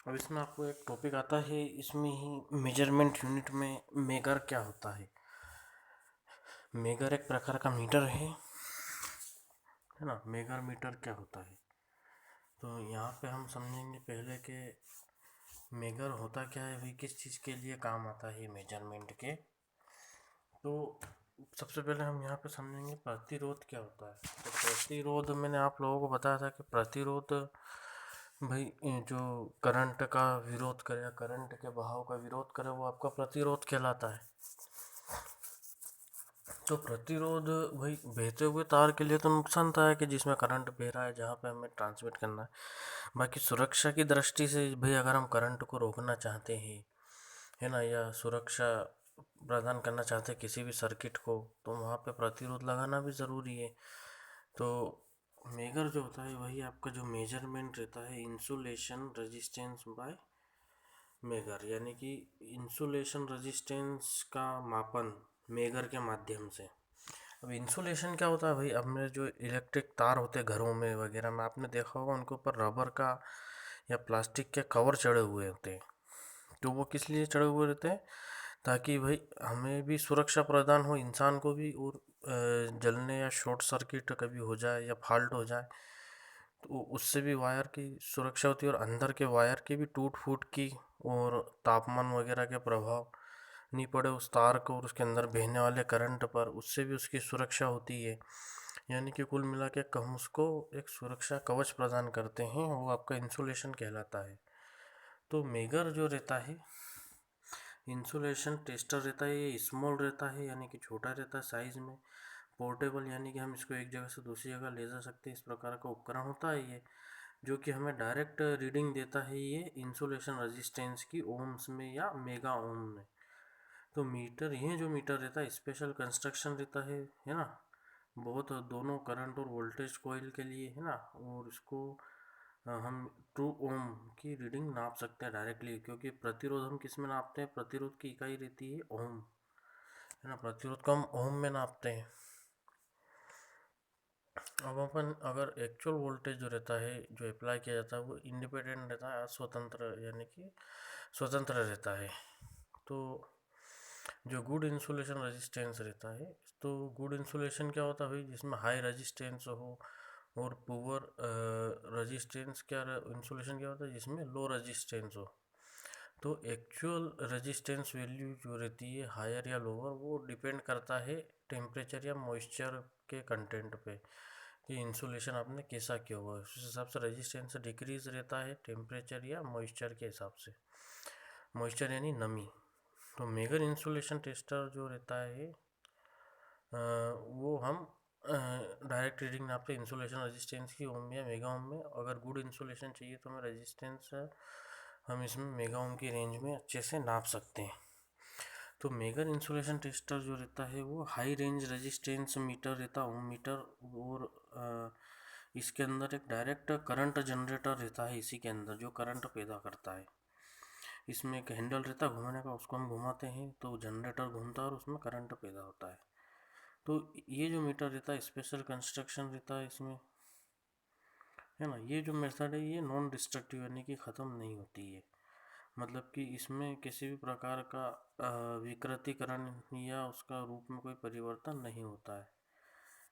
अब इसमें आपको एक टॉपिक आता है, इसमें ही मेजरमेंट यूनिट में मेगर क्या होता है। मेगर एक प्रकार का मीटर है ना। मेगर मीटर क्या होता है, तो यहाँ पे हम समझेंगे पहले कि मेगर होता क्या है भाई, किस चीज़ के लिए काम आता है मेजरमेंट के। तो सबसे पहले हम यहाँ पे समझेंगे प्रतिरोध क्या होता है। तो प्रतिरोध मैंने आप लोगों को बताया था कि प्रतिरोध भाई जो करंट का विरोध करे या करंट के बहाव का विरोध करे वो आपका प्रतिरोध कहलाता है। तो प्रतिरोध भाई बहते हुए तार के लिए तो नुकसानदायक है, जिसमें करंट बह रहा है जहाँ पे हमें ट्रांसमिट करना है। बाकी सुरक्षा की दृष्टि से भाई अगर हम करंट को रोकना चाहते हैं है ना, या सुरक्षा प्रदान करना चाहते हैं किसी भी सर्किट को, तो वहाँ पे प्रतिरोध लगाना भी ज़रूरी है। तो मेगर जो होता है वही आपका जो मेजरमेंट रहता है इंसुलेशन रेजिस्टेंस बाय मेगर, यानी कि इंसुलेशन रेजिस्टेंस का मापन मेगर के माध्यम से। अब इंसुलेशन क्या होता है भाई, हमने जो इलेक्ट्रिक तार होते हैं घरों में वगैरह में, आपने देखा होगा उनके ऊपर रबर का या प्लास्टिक के कवर चढ़े हुए होते हैं। तो वो किस लिए चढ़े हुए रहते हैं, ताकि भाई हमें भी सुरक्षा प्रदान हो, इंसान को भी, और जलने या शॉर्ट सर्किट कभी हो जाए या फॉल्ट हो जाए तो उससे भी वायर की सुरक्षा होती है, और अंदर के वायर की भी टूट फूट की और तापमान वगैरह के प्रभाव नहीं पड़े उस तार को और उसके अंदर बहने वाले करंट पर, उससे भी उसकी सुरक्षा होती है। यानी कि कुल मिला के हम उसको एक सुरक्षा कवच प्रदान करते हैं, वो आपका इंसुलेशन कहलाता है। तो मेगर जो रहता है इंसुलेशन टेस्टर रहता है, ये स्मॉल रहता है यानी कि छोटा रहता है साइज में। पोर्टेबल यानी कि हम इसको एक जगह से दूसरी जगह ले जा सकते हैं, इस प्रकार का उपकरण होता है ये, जो कि हमें डायरेक्ट रीडिंग देता है ये इंसुलेशन रेजिस्टेंस की ओम्स में या मेगा ओम में। तो मीटर, ये जो मीटर रहता है स्पेशल कंस्ट्रक्शन रहता है ना, बहुत दोनों करंट और वोल्टेज कॉइल के लिए है ना। और इसको हम ट्रू ओम की रीडिंग नाप सकते हैं डायरेक्टली, क्योंकि प्रतिरोध हम किस में नापते हैं, प्रतिरोध की इकाई रहती है ओम, है ना। प्रतिरोध को हम ओम में नापते हैं। अब अपन अगर एक्चुअल वोल्टेज जो रहता है जो अप्लाई किया जाता है वो इंडिपेंडेंट रहता है, अस्वतंत्र यानी कि स्वतंत्र रहता है। तो जो गुड इंसुलेशन रेजिस्टेंस रहता है, तो गुड इंसुलेशन क्या होता है भाई, जिसमें हाई रेजिस्टेंस हो, और पुअर रेजिस्टेंस क्या, इंसुलेशन क्या होता है जिसमें लो रेजिस्टेंस हो। तो एक्चुअल रेजिस्टेंस वैल्यू जो रहती है हायर या लोअर, वो डिपेंड करता है टेम्परेचर या मॉइस्चर के कंटेंट पे, कि इंसुलेशन आपने कैसा किया हुआ है, उस हिसाब से रेजिस्टेंस डिक्रीज रहता है टेम्परेचर या मॉइस्चर के हिसाब से। मॉइस्चर यानी नमी। तो मेगर इंसुलेशन टेस्टर जो रहता है वो हम डायरेक्ट रीडिंग नापते हैं इंसुलेशन रेजिस्टेंस की ओम या मेगा ओम में। अगर गुड इंसुलेशन चाहिए तो हमें रेजिस्टेंस हम इसमें मेगा ओम की रेंज में अच्छे से नाप सकते हैं। तो मेगर इंसुलेशन टेस्टर जो रहता है वो हाई रेंज रेजिस्टेंस मीटर रहता है, ओम मीटर। और इसके अंदर एक डायरेक्ट करंट जनरेटर रहता है इसी के अंदर, जो करंट पैदा करता है। इसमें एक हैंडल रहता है घुमाने का, उसको हम घुमाते हैं तो जनरेटर घूमता है और उसमें करंट पैदा होता है। तो ये जो मीटर रहता है स्पेशल कंस्ट्रक्शन रहता है इसमें, है ना। ये जो मेथड है ये नॉन डिस्ट्रक्टिव यानी कि ख़त्म नहीं होती है, मतलब कि इसमें किसी भी प्रकार का विकृतीकरण या उसका रूप में कोई परिवर्तन नहीं होता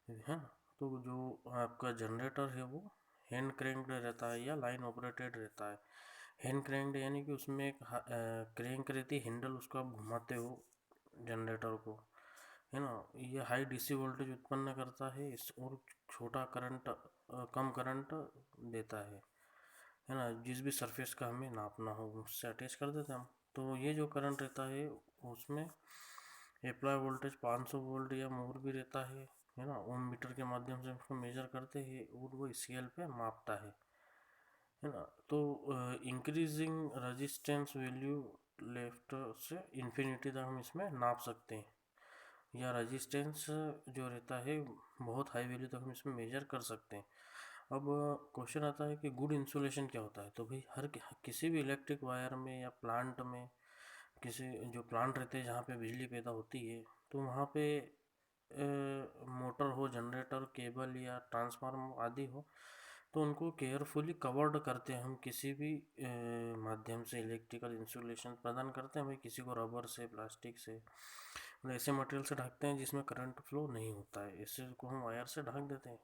है ना। तो जो आपका जनरेटर है वो हैंड क्रैंक्ड रहता है या लाइन ऑपरेटेड रहता है। हैंड क्रैंक्ड यानी कि उसमें एक क्रैंक रहती है हैंडल, उसको आप घुमाते हो जनरेटर को, है ना। ये हाई डीसी वोल्टेज उत्पन्न करता है इस, और छोटा करंट कम करंट देता है ना। जिस भी सरफेस का हमें नापना हो उससे अटैच कर देते हैं हम। तो ये जो करंट रहता है उसमें अप्लाई वोल्टेज 500 वोल्ट या मोर भी रहता है ना। ओम मीटर के माध्यम से उसको मेजर करते हैं और वो स्केल पे मापता है ना। तो इंक्रीजिंग रेजिस्टेंस वैल्यू लेफ्ट से इन्फिनिटी तक हम इसमें नाप सकते हैं, या रेजिस्टेंस जो रहता है बहुत हाई वैल्यू तक हम इसमें मेजर कर सकते हैं। अब क्वेश्चन आता है कि गुड इंसुलेशन क्या होता है। तो भाई हर किसी भी इलेक्ट्रिक वायर में या प्लांट में, किसी जो प्लांट रहते हैं जहाँ पे बिजली पैदा होती है, तो वहाँ पे मोटर हो, जनरेटर, केबल या ट्रांसफार्मर आदि हो, तो उनको केयरफुली कवर्ड करते हैं हम किसी भी माध्यम से, इलेक्ट्रिकल इंसुलेशन प्रदान करते हैं भाई, किसी को रबर से, प्लास्टिक से, मतलब ऐसे मटेरियल से ढकते हैं जिसमें करंट फ्लो नहीं होता है, इससे को हम वायर से ढक देते हैं।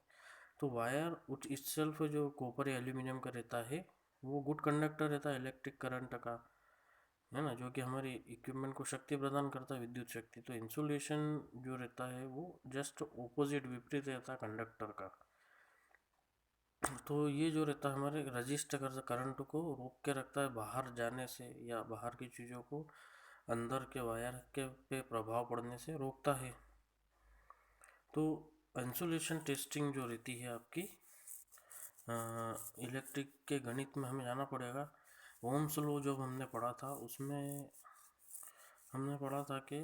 तो वायर इट सेल्फ जो कॉपर या एल्यूमिनियम का रहता है वो गुड कंडक्टर रहता है इलेक्ट्रिक करंट का, है ना, जो कि हमारे इक्विपमेंट को शक्ति प्रदान करता है, विद्युत शक्ति। तो इंसुलेशन जो रहता है वो जस्ट ऑपोजिट, विपरीत रहता है कंडक्टर का। तो ये जो रहता है हमारे रजिस्ट कर करंट को रोक के रखता है बाहर जाने से, या बाहर की चीज़ों को अंदर के वायर के पे प्रभाव पड़ने से रोकता है। तो इंसुलेशन टेस्टिंग जो रहती है आपकी इलेक्ट्रिक के गणित में हमें जाना पड़ेगा। ओम्स लॉ जो हमने पढ़ा था उसमें हमने पढ़ा था कि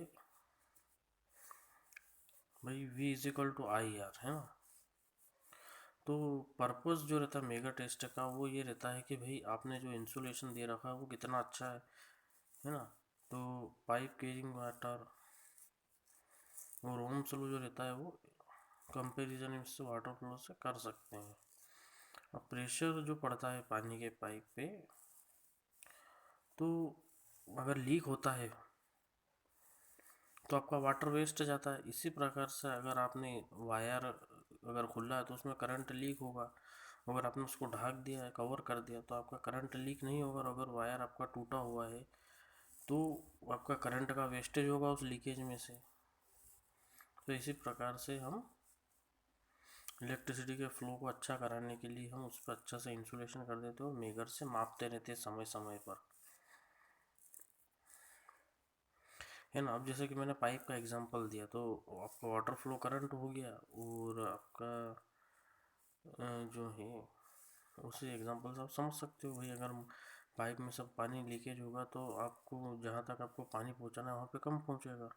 भाई V is equal to I R, है ना। तो पर्पस जो रहता है मेगा टेस्ट का वो ये रहता है कि भाई आपने जो इंसुलेशन दे रखा है वो कितना अच्छा है ना। तो पाइप कैरिंग वाटर और ओम्स लॉ जो रहता है वो कंपैरिजन इससे वाटर फ्लो से कर सकते हैं। अब प्रेशर जो पड़ता है पानी के पाइप पे, तो अगर लीक होता है तो आपका वाटर वेस्ट जाता है। इसी प्रकार से अगर आपने वायर अगर खुला है तो उसमें करंट लीक होगा, अगर आपने उसको ढक दिया है, कवर कर दिया, तो आपका करंट लीक नहीं होगा। और अगर वायर आपका टूटा हुआ है तो आपका करंट का वेस्टेज होगा उस लीकेज में से। तो इसी प्रकार से हम इलेक्ट्रिसिटी के फ्लो को अच्छा कराने के लिए हम उस पर अच्छा से इंसुलेशन कर देते हैं और मेगर से मापते रहते हैं समय समय पर, है ना। अब जैसे कि मैंने पाइप का एग्जांपल दिया तो आपका वाटर फ्लो करंट हो गया, और आपका जो है उसी एग्जांपल से आप समझ सकते हो भाई, अगर पाइप में सब पानी लीकेज होगा तो आपको जहाँ तक आपको पानी पहुँचाना है वहाँ पे कम पहुँचेगा।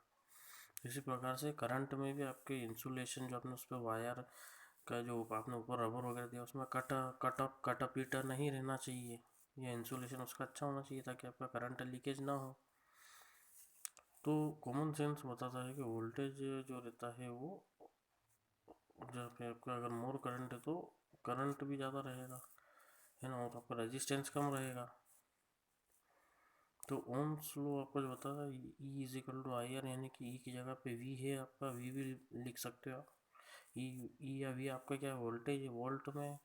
इसी प्रकार से करंट में भी आपके इंसुलेशन जो आपने उस पर वायर का जो आपने ऊपर रबर वगैरह दिया उसमें कट पीटा नहीं रहना चाहिए, या इंसुलेशन उसका अच्छा होना चाहिए ताकि आपका करंट लीकेज ना हो। तो कॉमन सेंस बताता है कि वोल्टेज जो रहता है वो जहाँ पे आपका अगर मोर करंट है तो करंट भी ज़्यादा रहेगा, है ना, और आपका रेजिस्टेंस कम रहेगा। तो ओम्स लॉ आपको जो बताता है E is equal to I R, यानी कि E की जगह पे V है, आपका V भी लिख सकते हो आप। E या V आपका क्या है, वोल्टेज है वोल्ट में,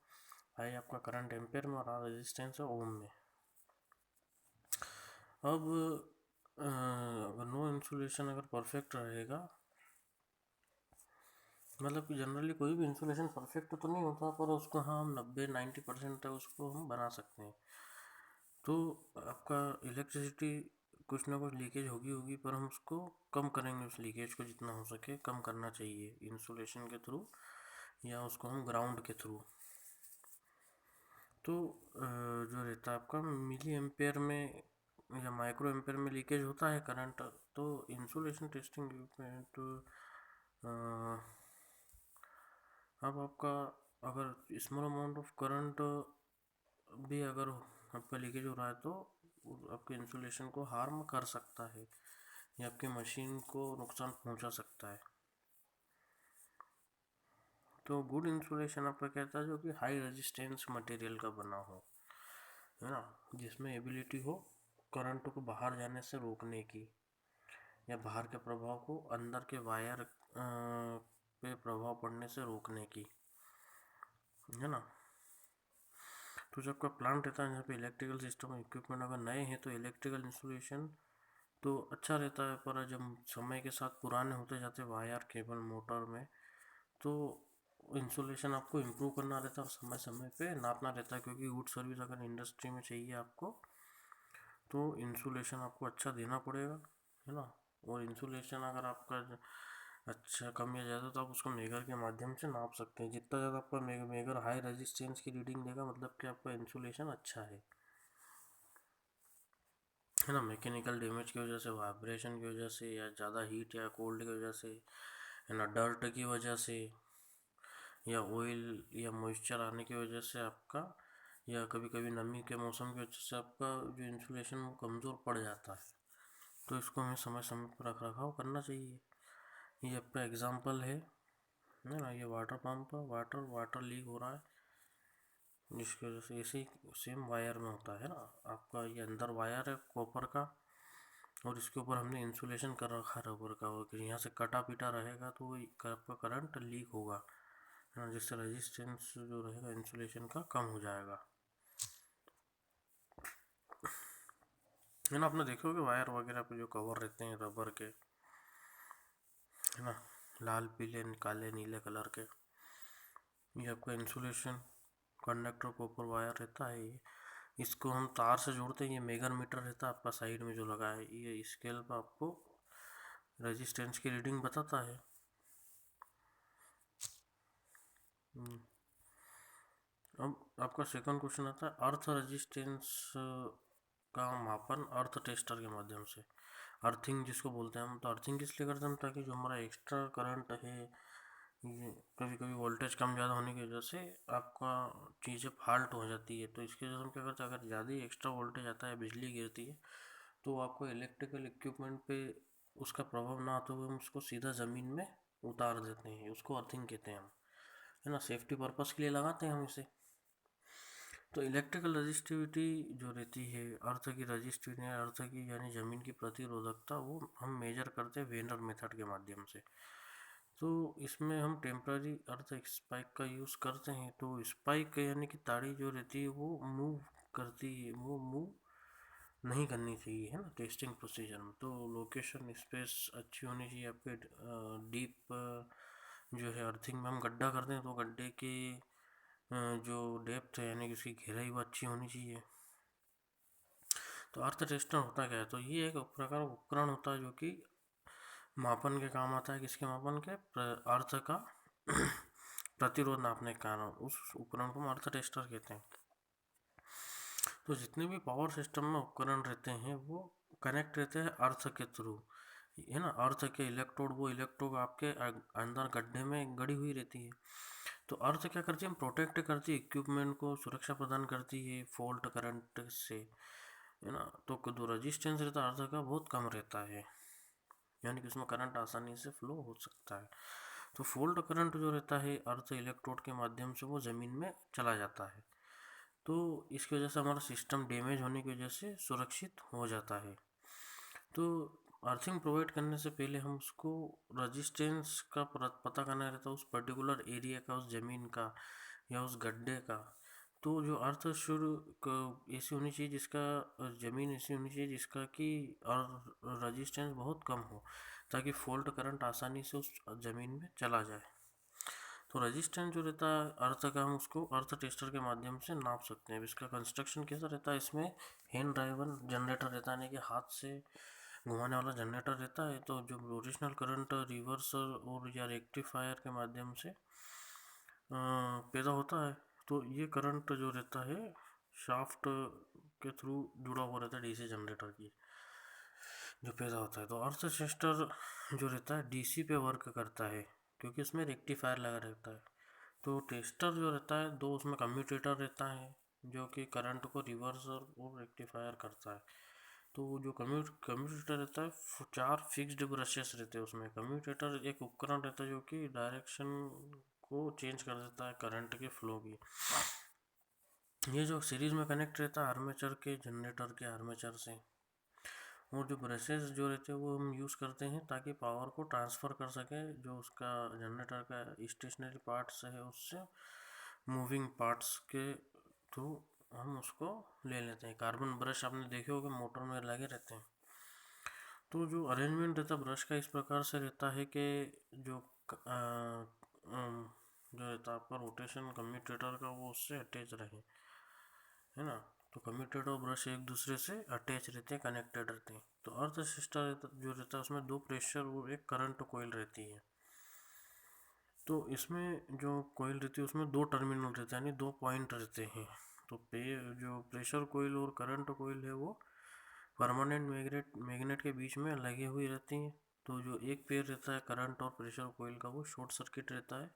आई आपका करंट एम्पेयर में, और आर रेजिस्टेंस है ओम में। अब अगर नो इंसुलेशन अगर परफेक्ट रहेगा, मतलब कि जनरली कोई भी इंसुलेशन परफेक्ट तो नहीं होता, पर उसको हम 90-90% तक उसको हम बना सकते हैं। तो आपका इलेक्ट्रिसिटी कुछ ना कुछ लीकेज होगी होगी, पर हम उसको कम करेंगे, उस लीकेज को जितना हो सके कम करना चाहिए इंसुलेशन के थ्रू, या उसको हम ग्राउंड के थ्रू। तो जो रहता है आपका मिली एम्पेयर में या माइक्रो एम्पेयर में लीकेज होता है करंट, तो इंसुलेशन टेस्टिंग इक्विपमेंट अब आपका अगर स्मॉल अमाउंट ऑफ करंट भी अगर आपका लीकेज हो रहा है तो आपके इंसुलेशन को हार्म कर सकता है, या आपकी मशीन को नुकसान पहुंचा सकता है। तो गुड इंसुलेशन आपका कहता है जो कि हाई रेजिस्टेंस मटेरियल का बना हो, है ना, जिसमें एबिलिटी हो करंट को बाहर जाने से रोकने की, या बाहर के प्रभाव को अंदर के वायर पे प्रभाव पड़ने से रोकने की, है ना। तो जब आपका प्लांट रहता है जहाँ पे इलेक्ट्रिकल सिस्टम इक्विपमेंट अगर नए हैं तो इलेक्ट्रिकल इंसुलेशन तो अच्छा रहता है, पर जब समय के साथ पुराने होते जाते वायर केबल मोटर में, तो इंसुलेशन आपको इम्प्रूव करना रहता है और समय समय पे नापना रहता है, क्योंकि गुड सर्विस अगर इंडस्ट्री में चाहिए आपको तो इंसुलेशन आपको अच्छा देना पड़ेगा, है ना। और इंसुलेशन अगर आपका अच्छा कम या ज़्यादा तो आप उसको मेगर के माध्यम से नाप सकते हैं। जितना ज़्यादा आपका मेगर हाई रेजिस्टेंस की रीडिंग देगा मतलब कि आपका इंसुलेशन अच्छा है ना। मैकेनिकल डैमेज की वजह से, वाइब्रेशन की वजह से, या ज़्यादा हीट या कोल्ड की वजह से, है ना, डर्ट की वजह से, या ऑयल या मॉइस्चर आने की वजह से आपका, या कभी कभी नमी के मौसम की वजह से आपका जो इंसुलेशन वो कमज़ोर पड़ जाता है। तो इसको हमें समय समय पर रख रखाव करना चाहिए। ये आपका एग्जांपल है ना, ये वाटर पंप वाटर लीक हो रहा है, जिसकी वजह से इसी सेम वायर में होता है ना। आपका ये अंदर वायर है कॉपर का, और इसके ऊपर हमने इंसुलेशन कर रखा है रबर का, और यहाँ से कटा पिटा रहेगा तो आपका करंट लीक होगा, है ना, जिससे रेजिस्टेंस जो रहेगा इंसुलेशन का कम हो जाएगा, है ना। आपने देखे होगे वायर वगैरह पे जो कवर रहते हैं रबर के, है ना, लाल पीले काले नीले कलर के, ये आपका इंसुलेशन कंडक्टर कॉपर वायर रहता है। ये इसको हम तार से जोड़ते हैं। ये मेगर मीटर रहता है आपका साइड में जो लगा है, ये स्केल पर आपको रेजिस्टेंस की रीडिंग बताता है। अब आपका सेकंड क्वेश्चन आता है अर्थ रेजिस्टेंस का मापन अर्थ टेस्टर के माध्यम से। अर्थिंग जिसको बोलते हैं हम, तो अर्थिंग इसलिए करते हैं हम ताकि जो हमारा एक्स्ट्रा करंट है, ये कभी कभी वोल्टेज कम ज़्यादा होने की वजह से आपका चीज़ें फाल्ट हो जाती है, तो इसकी वजह से हम क्या करते हैं, अगर ज़्यादा ही एक्स्ट्रा वोल्टेज आता है, बिजली गिरती है, तो आपको इलेक्ट्रिकल इक्विपमेंट पे उसका प्रभाव ना आते हुए हम उसको सीधा ज़मीन में उतार देते हैं, उसको अर्थिंग कहते हैं हम, है ना। सेफ्टी पर्पज़ के लिए लगाते हैं हम इसे। तो इलेक्ट्रिकल रजिस्टिविटी जो रहती है, अर्थ की रजिस्टिविटी, अर्थ की यानी ज़मीन की प्रतिरोधकता, वो हम मेजर करते हैं वेनर मेथड के माध्यम से। तो इसमें हम टेम्पररी अर्थ स्पाइक का यूज़ करते हैं। तो स्पाइक यानी कि ताड़ी जो रहती है वो मूव करती है, वो मूव नहीं करनी चाहिए, है ना, टेस्टिंग प्रोसीजर में। तो लोकेशन स्पेस अच्छी होनी चाहिए आपके। डीप जो है अर्थिंग में हम गड्ढा करते हैं, तो गड्ढे के जो डेप्थ है यानी कि उसकी गहराई वो अच्छी होनी चाहिए। तो अर्थ टेस्टर होता क्या है, तो ये एक प्रकार का उपकरण होता है जो कि मापन के काम आता है। किसके मापन के? अर्थ का प्रतिरोध नापने के कारण उस उपकरण को हम अर्थ टेस्टर कहते हैं। तो जितने भी पावर सिस्टम में उपकरण रहते हैं वो कनेक्ट रहते हैं अर्थ के थ्रू, है ना। अर्थ के इलेक्ट्रोड, वो इलेक्ट्रोड आपके अंदर गड्ढे में गड़ी हुई रहती है। तो अर्थ क्या करती है, हम प्रोटेक्ट करती है इक्विपमेंट को, सुरक्षा प्रदान करती है फॉल्ट करंट से, है ना। तो जो रेजिस्टेंस रहता है अर्थ का बहुत कम रहता है, यानी कि उसमें करंट आसानी से फ्लो हो सकता है। तो फॉल्ट करंट जो रहता है अर्थ इलेक्ट्रोड के माध्यम से वो ज़मीन में चला जाता है, तो इसकी वजह से हमारा सिस्टम डैमेज होने की वजह से सुरक्षित हो जाता है। तो अर्थिंग प्रोवाइड करने से पहले हम उसको रजिस्टेंस का पता करना रहता है, उस पर्टिकुलर एरिया का, उस ज़मीन का या उस गड्ढे का। तो जो अर्थ शुरू ऐसी होनी चाहिए जिसका, ज़मीन ऐसी होनी चाहिए जिसका कि और रजिस्टेंस बहुत कम हो, ताकि फॉल्ट करंट आसानी से उस ज़मीन में चला जाए। तो रेजिस्टेंस जो रहता है अर्थ का, हम उसको अर्थ टेस्टर के माध्यम से नाप सकते हैं। इसका कंस्ट्रक्शन कैसा रहता है, इसमें हैंड ड्राइवन जनरेटर रहता है, यानी कि हाथ से घुमाने वाला जनरेटर रहता है। तो जो ओरिजिनल करंट रिवर्सर और या रेक्टिफायर के माध्यम से पैदा होता है। तो ये करंट जो रहता है शाफ्ट के थ्रू जुड़ा हुआ रहता है डीसी जनरेटर की, जो पैदा होता है। तो अर्थ टेस्टर जो रहता है डीसी पे वर्क करता है, क्योंकि उसमें रेक्टिफायर लगा रहता है। तो टेस्टर जो रहता है, दो उसमें कम्यूटेटर रहता है जो कि करंट को रिवर्स और रेक्टिफायर करता है। तो जो कम्यूटेटर रहता है, चार फिक्स्ड ब्रशेस रहते हैं उसमें। कम्यूटेटर एक उपकरण रहता है जो कि डायरेक्शन को चेंज कर देता है करंट के फ्लो की। ये जो सीरीज में कनेक्ट रहता है आर्मेचर के, जनरेटर के आर्मेचर से। और जो ब्रशेस जो रहते हैं वो हम यूज़ करते हैं ताकि पावर को ट्रांसफ़र कर सके, जो उसका जनरेटर का स्टेशनरी पार्ट्स है उससे मूविंग पार्ट्स के थ्रू हम उसको ले लेते हैं। कार्बन ब्रश आपने देखे होंगे मोटर में लगे रहते हैं। तो जो अरेंजमेंट रहता है ब्रश का इस प्रकार से रहता है कि जो जो रहता है आपका रोटेशन कम्यूटेटर का, वो उससे अटैच रहे, है ना। तो कम्यूटेटर और ब्रश एक दूसरे से अटैच रहते हैं, कनेक्टेड रहते हैं। तो अर्थ सिस्टम जो रहता है उसमें दो प्रेशर और एक करंट कोयल रहती है। तो इसमें जो कोयल रहती है उसमें दो टर्मिनल रहते हैं, यानी दो पॉइंट रहते हैं। तो जो प्रेशर कोयल और करंट कोयल है वो परमानेंट मैग्नेट के बीच में लगे हुई रहती हैं। तो जो एक पेयर रहता है करंट और प्रेशर कोयल का, वो शॉर्ट सर्किट रहता है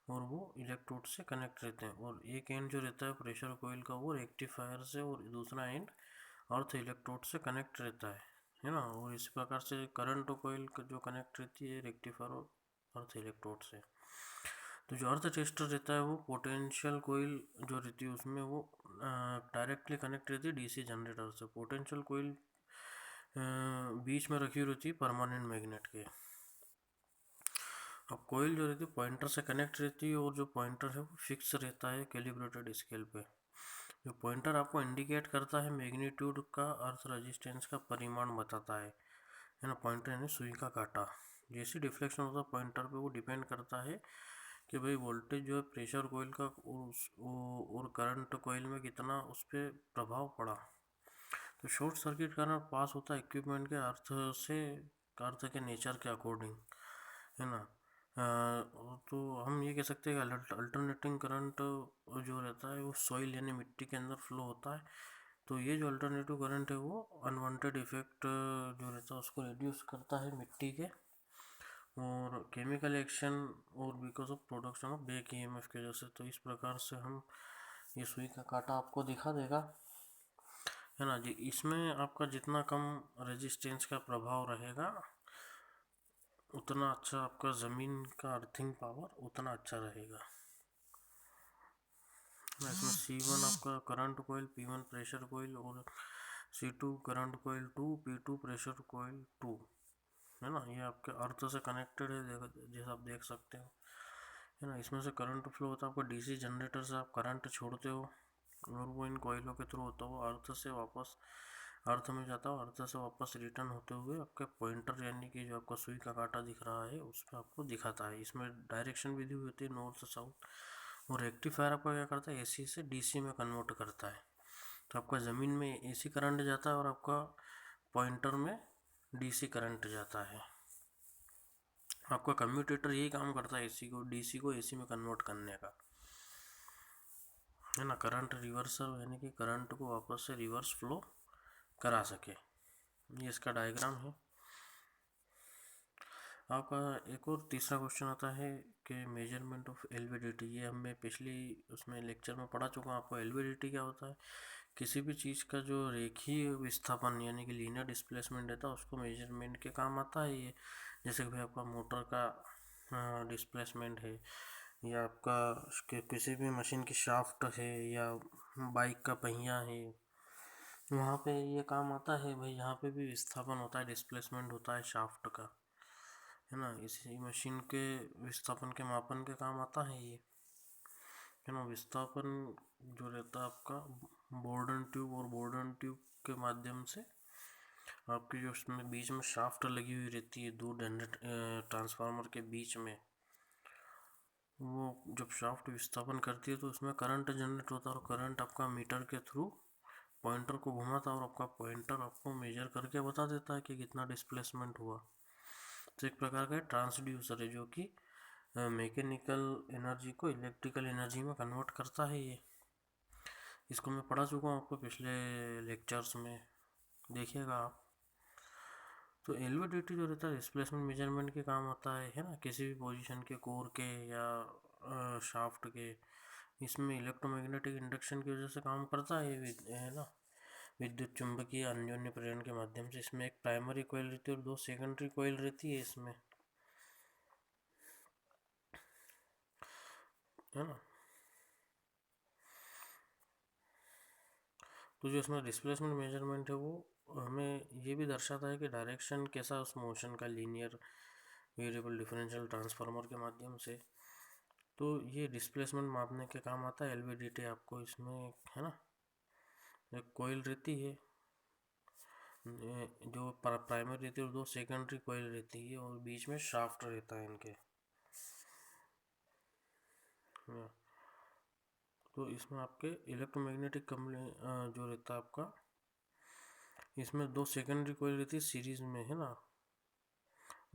और वो इलेक्ट्रोड से कनेक्ट रहते हैं। और एक एंड जो रहता है प्रेशर कोयल का वो रेक्टिफायर से, और दूसरा एंड अर्थ इलेक्ट्रोड से कनेक्ट रहता है ना। और इस प्रकार से करंट कोयल जो कनेक्ट रहती है रेक्टिफायर और अर्थ इलेक्ट्रोड से। तो जो अर्थ टेस्टर रहता है वो पोटेंशियल कोयल जो रहती है उसमें वो डायरेक्टली कनेक्ट रहती है डीसी जनरेटर से। पोटेंशियल कोयल बीच में रखी रहती है परमानेंट मैग्नेट के। अब कोयल जो रहती है पॉइंटर से कनेक्ट रहती है और जो पॉइंटर है वो फिक्स रहता है कैलिब्रेटेड स्केल पे। जो पॉइंटर आपको इंडिकेट करता है मैग्नीट्यूड का, अर्थ रेजिस्टेंस का परिमाण बताता है ना। पॉइंटर यानी सुई का कांटा। जैसे डिफ्लेक्शन होता है पॉइंटर पे वो डिपेंड करता है कि भाई वोल्टेज जो है प्रेशर कोयल का और करंट कोयल में कितना उस पर प्रभाव पड़ा। तो शॉर्ट सर्किट करंट पास होता है इक्विपमेंट के अर्थ से, अर्थ के नेचर के अकॉर्डिंग, है ना। तो हम ये कह सकते हैं कि अल्टरनेटिंग करंट जो रहता है वो सॉइल यानी मिट्टी के अंदर फ्लो होता है। तो ये जो अल्टरनेटिव करंट है वो अनवांटेड इफेक्ट जो रहता है उसको रिड्यूस करता है मिट्टी के, और केमिकल एक्शन और because of production of back EMF की वजह से। तो इस प्रकार से हम ये सुई का कांटा आपको दिखा देगा, है ना जी। इसमें आपका जितना कम रेजिस्टेंस का प्रभाव रहेगा उतना अच्छा आपका ज़मीन का अर्थिंग पावर उतना अच्छा रहेगा। इसमें C1 आपका करंट कोयल, P1 प्रेशर कोयल और C2 करंट कोयल 2, P2 प्रेशर कोयल 2, है ना। ये आपके अर्थ से कनेक्टेड है जैसा आप देख सकते हो, है ना। इसमें से करंट फ्लो होता है आपका डीसी जनरेटर से, आप करंट छोड़ते हो और वो इन कोयलों के थ्रू होता हुआ अर्थ से वापस अर्थ में जाता है, अर्थ से वापस रिटर्न होते हुए आपके पॉइंटर यानी कि जो आपका सुई का कांटा दिख रहा है उस पर आपको दिखाता है। इसमें डायरेक्शन भी दी हुई होती है नॉर्थ से साउथ। और रेक्टिफायर आपका क्या करता है एसी से डीसी में कन्वर्ट करता है। तो आपका ज़मीन में एसी करंट जाता है और आपका पॉइंटर में डीसी करंट जाता है। आपका कम्यूटेटर यही काम करता है एसी को डीसी को एसी में कन्वर्ट करने का, है ना। करंट रिवर्सल यानी कि करंट को वापस से रिवर्स फ्लो करा सके। ये इसका डायग्राम है। आपका एक और तीसरा क्वेश्चन आता है कि मेजरमेंट ऑफ एलवीडीटी। ये हमने पिछली उसमें लेक्चर में पढ़ा चुका हूँ। आपको एलवीडीटी क्या होता है, किसी भी चीज़ का जो रेखीय विस्थापन यानी कि लीनियर डिस्प्लेसमेंट रहता है उसको मेजरमेंट के काम आता है ये। जैसे कि भाई आपका मोटर का डिस्प्लेसमेंट है, या आपका किसी भी मशीन की शाफ्ट है, या बाइक का पहिया है, वहाँ पे ये काम आता है भाई। यहाँ पे भी विस्थापन होता है, डिस्प्लेसमेंट होता है शाफ्ट का, है ना। इसी मशीन के विस्थापन के मापन के काम आता है ये, है ना। विस्थापन जो रहता है आपका बोर्डन ट्यूब और बोर्डन ट्यूब के माध्यम से आपकी जो उसमें बीच में शाफ्ट लगी हुई रहती है दो ट्रांसफार्मर के बीच में, वो जब शाफ्ट विस्थापन करती है तो उसमें करंट जनरेट होता है और करंट आपका मीटर के थ्रू पॉइंटर को घुमाता है और आपका पॉइंटर आपको मेजर करके बता देता है कि कितना डिस्प्लेसमेंट हुआ। तो एक प्रकार का ट्रांसड्यूसर है जो कि मैकेनिकल एनर्जी को इलेक्ट्रिकल एनर्जी में कन्वर्ट करता है ये। इसको मैं पढ़ा चुका हूँ आपको पिछले लेक्चर्स में, देखिएगा आप। तो एलवीडीटी जो रहता है डिस्प्लेसमेंट मेजरमेंट के काम आता है ना। किसी भी पोजीशन के कोर के या शाफ्ट के, इसमें इलेक्ट्रोमैग्नेटिक इंडक्शन की वजह से काम करता है ये, है ना। विद्युत चुंबकीय अन्योन्य प्रेरण के माध्यम से। इसमें एक प्राइमरी कोयल रहती है और दो सेकेंडरी कोयल रहती है इसमें, है ना। तो जो इसमें डिस्प्लेसमेंट मेजरमेंट है वो हमें ये भी दर्शाता है कि डायरेक्शन कैसा उस मोशन का लीनियर वेरिएबल डिफरेंशियल ट्रांसफार्मर के माध्यम से। तो ये डिस्प्लेसमेंट मापने के काम आता है एलवीडीटी आपको इसमें, है ना। एक कोयल रहती है जो प्राइमरी रहती है और दो सेकेंडरी कोयल रहती है और बीच में शाफ्ट रहता है इनके। तो इसमें आपके इलेक्ट्रोमैग्नेटिक जो रहता है आपका, इसमें दो सेकेंडरी कोयल रहती है सीरीज में, है ना,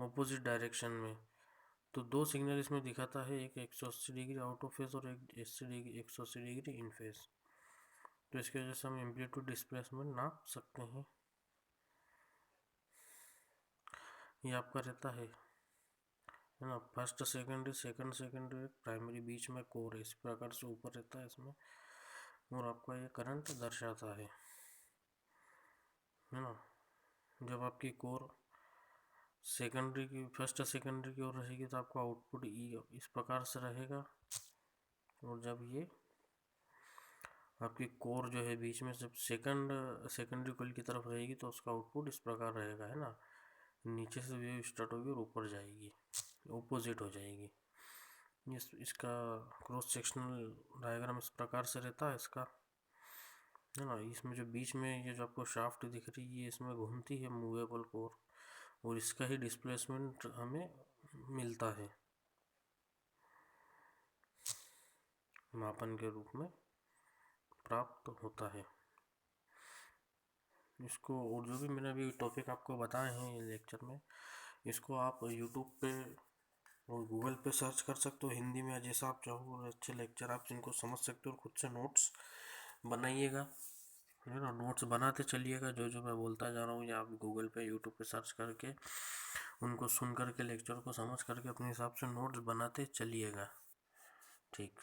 ऑपोजिट डायरेक्शन में। तो दो सिग्नल इसमें दिखाता है, एक 180 डिग्री आउट ऑफ फेज और एक 180 डिग्री इन फेज। तो इसकी वजह से हम एम्पलीट्यूड डिस्प्लेसमेंट नाप सकते हैं। ये आपका रहता है ना, first secondary, second secondary, primary, बीच में कोर, इस प्रकार से ऊपर रहता है इसमें। और आपका ये करंट दर्शाता है ना। जब आपकी कोर सेकेंडरी की फर्स्ट सेकेंडरी की ओर रहेगी तो आपका आउटपुट ई इस प्रकार से रहेगा। और जब ये आपकी कोर जो है बीच में जब सेकेंडरी कोइल की तरफ रहेगी तो उसका आउटपुट इस प्रकार रहेगा, है ना। नीचे से वेव स्टार्ट होगी और ऊपर जाएगी, ऑपोजिट हो जाएगी। इसका क्रॉस सेक्शनल डायग्राम इस प्रकार से रहता है इसका, है ना। इसमें जो बीच में ये जो आपको शाफ्ट दिख रही है इसमें घूमती है मूवेबल कोर, और इसका ही डिस्प्लेसमेंट हमें मिलता है मापन के रूप में प्राप्त होता है इसको। और जो भी मैंने अभी टॉपिक आपको बताए हैं लेक्चर में, इसको आप यूट्यूब पे और गूगल पे सर्च कर सकते हो हिंदी में, जैसा आप चाहो। और अच्छे लेक्चर आप जिनको समझ सकते हो और खुद से नोट्स बनाइएगा, है ना। नोट्स बनाते चलिएगा, जो जो मैं बोलता जा रहा हूँ या आप गूगल पे यूट्यूब पे सर्च करके उनको सुन करके लेक्चर को समझ करके अपने हिसाब से नोट्स बनाते चलिएगा। ठीक।